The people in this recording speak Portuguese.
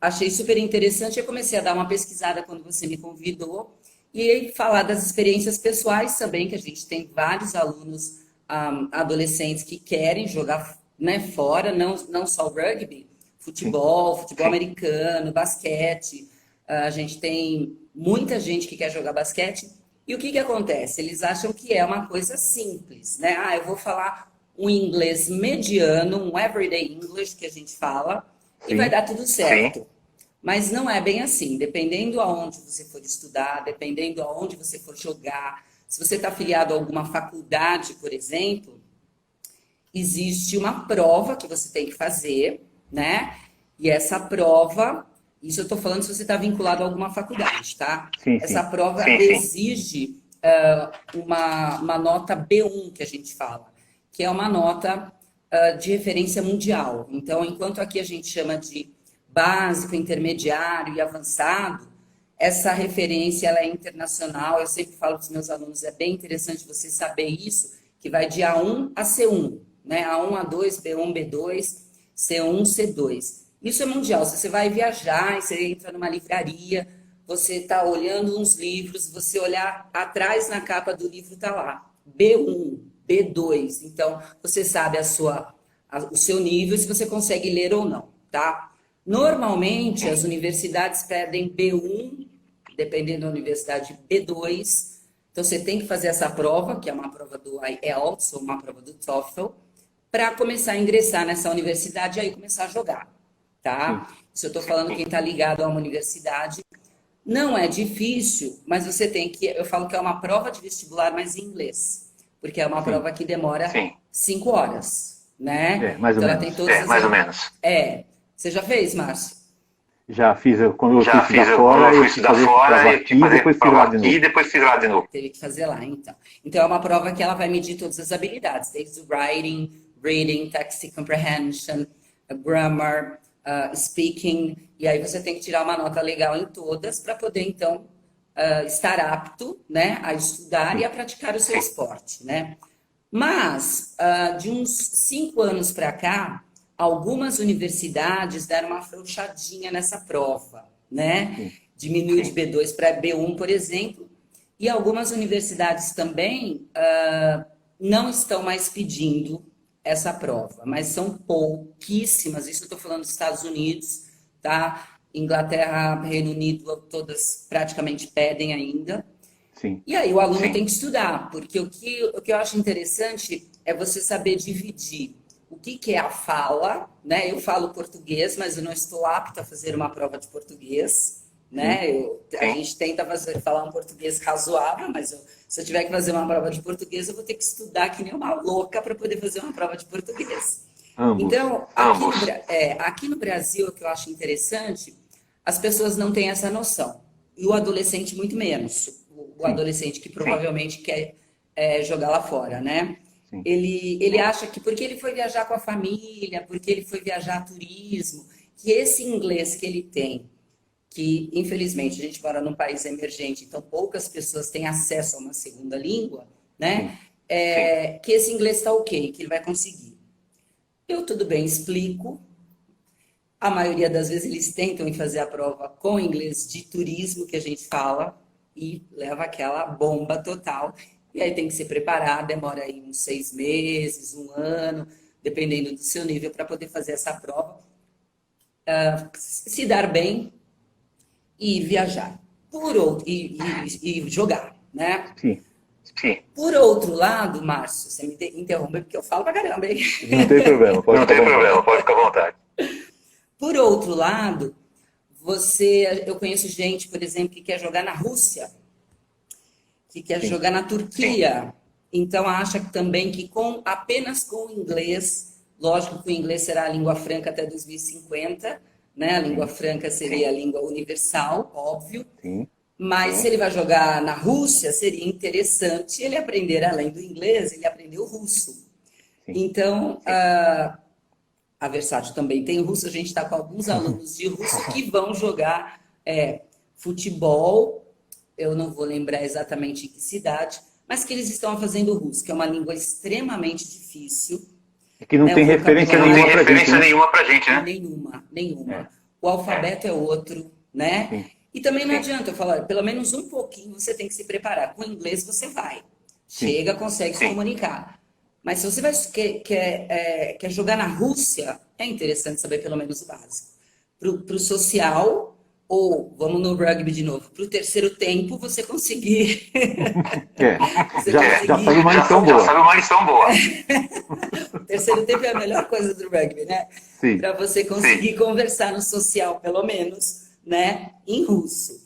achei super interessante. Eu comecei a dar uma pesquisada quando você me convidou e falar das experiências pessoais também, que a gente tem vários alunos adolescentes que querem jogar, né, fora, não só o rugby, Sim, futebol americano, basquete. A gente tem muita gente que quer jogar basquete. E o que que acontece? Eles acham que é uma coisa simples, né? Ah, eu vou falar um inglês mediano, um everyday English que a gente fala, e vai sim, dar tudo certo. Mas não é bem assim. Dependendo aonde você for estudar, dependendo aonde você for jogar, se você está afiliado a alguma faculdade, por exemplo, existe uma prova que você tem que fazer, né? E essa prova, isso eu estou falando se você está vinculado a alguma faculdade, tá? sim, Essa sim. prova exige uma nota B1, que a gente fala, que é uma nota de referência mundial. Então, enquanto aqui a gente chama de básico, intermediário e avançado, essa referência ela é internacional. Eu sempre falo para os meus alunos, é bem interessante você saber isso, que vai de A1 a C1, né? A1, A2, B1, B2, C1, C2. Isso é mundial. Se você vai viajar e você entra numa livraria, você está olhando uns livros, você olhar atrás na capa do livro, está lá, B1, B2. Então, você sabe o seu nível, se você consegue ler ou não, tá? Normalmente, as universidades pedem B1, dependendo da universidade, B2. Então, você tem que fazer essa prova, que é uma prova do IELTS ou uma prova do TOEFL, para começar a ingressar nessa universidade e aí começar a jogar, Sim. tá? Isso eu estou falando quem está ligado a uma universidade. Não é difícil, mas você tem que. Eu falo que é uma prova de vestibular, mas em inglês, porque é uma Sim. prova que demora 5 horas, né? É, mais ou Então ela tem menos. todas as. Mais ou menos. É. Você já fez, Márcio? Já fiz, quando eu fui Já estudar fiz, quando eu fora, eu fui tive que estudar fazer essa fora, prova eu tive aqui que e depois fazer fiz lá prova de aqui e novo. depois fiz lá de novo. Teve que fazer lá, então. Então é uma prova que ela vai medir todas as habilidades, desde o writing, reading, text comprehension, grammar, speaking, e aí você tem que tirar uma nota legal em todas para poder, então, estar apto, né, a estudar e Sim. a praticar o seu esporte, né? Mas, de uns 5 anos para cá, algumas universidades deram uma afrouxadinha nessa prova, né? Sim. Diminuiu de B2 para B1, por exemplo, e algumas universidades também não estão mais pedindo essa prova, mas são pouquíssimas. Isso eu estou falando dos Estados Unidos, tá? Inglaterra, Reino Unido, todas praticamente pedem ainda. Sim. E aí o aluno tem que estudar, porque o que eu acho interessante é você saber dividir o que, que é a fala, né? Eu falo português, mas eu não estou apta a fazer uma prova de português, Sim. né? A gente tenta falar um português razoável, mas se eu tiver que fazer uma prova de português, eu vou ter que estudar que nem uma louca para poder fazer uma prova de português. Ambos. Então, aqui no Brasil, o que eu acho interessante, as pessoas não têm essa noção. E o adolescente, muito menos. O Sim. adolescente que provavelmente quer jogar lá fora, né? Sim. Ele acha que porque ele foi viajar com a família, porque ele foi viajar a turismo, que esse inglês que ele tem, que infelizmente a gente mora num país emergente, então poucas pessoas têm acesso a uma segunda língua, Sim. né? Que esse inglês está ok, que ele vai conseguir. Eu tudo bem, explico. A maioria das vezes eles tentam ir fazer a prova com inglês de turismo, que a gente fala, e leva aquela bomba total. E aí tem que se preparar, demora aí uns 6 meses, um ano, dependendo do seu nível, para poder fazer essa prova, se dar bem e viajar. E jogar, né? Sim. Sim. Por outro lado, Márcio, você me interrompe porque eu falo pra caramba, hein? Não tem problema, pode Não ficar à tem vontade. problema, pode ficar à vontade. Por outro lado, eu conheço gente, por exemplo, que quer jogar na Rússia, que quer Sim. jogar na Turquia. Então acha também que apenas com o inglês, lógico que o inglês será a língua franca até 2050, né? A língua franca seria a língua universal, óbvio. Sim. Mas se ele vai jogar na Rússia, seria interessante ele aprender, além do inglês, ele aprender o russo. Sim. Então, a Versátil também tem russo, a gente está com alguns alunos de russo que vão jogar futebol, eu não vou lembrar exatamente em que cidade, mas que eles estão fazendo russo, que é uma língua extremamente difícil. É que não tem referência nenhuma pra gente, né? Nenhuma. É. o alfabeto é outro, né? Sim. E também não adianta eu falar, pelo menos um pouquinho você tem que se preparar. Com o inglês você vai. Sim. Chega, consegue se comunicar. Mas se você quer jogar na Rússia, é interessante saber pelo menos o básico. Para o social, ou vamos no rugby de novo, para o terceiro tempo você conseguir. Já sabe uma lição boa. Já sabe uma lição boa. O terceiro tempo é a melhor coisa do rugby, né? Sim. Para você conseguir conversar no social, pelo menos, né? Em russo.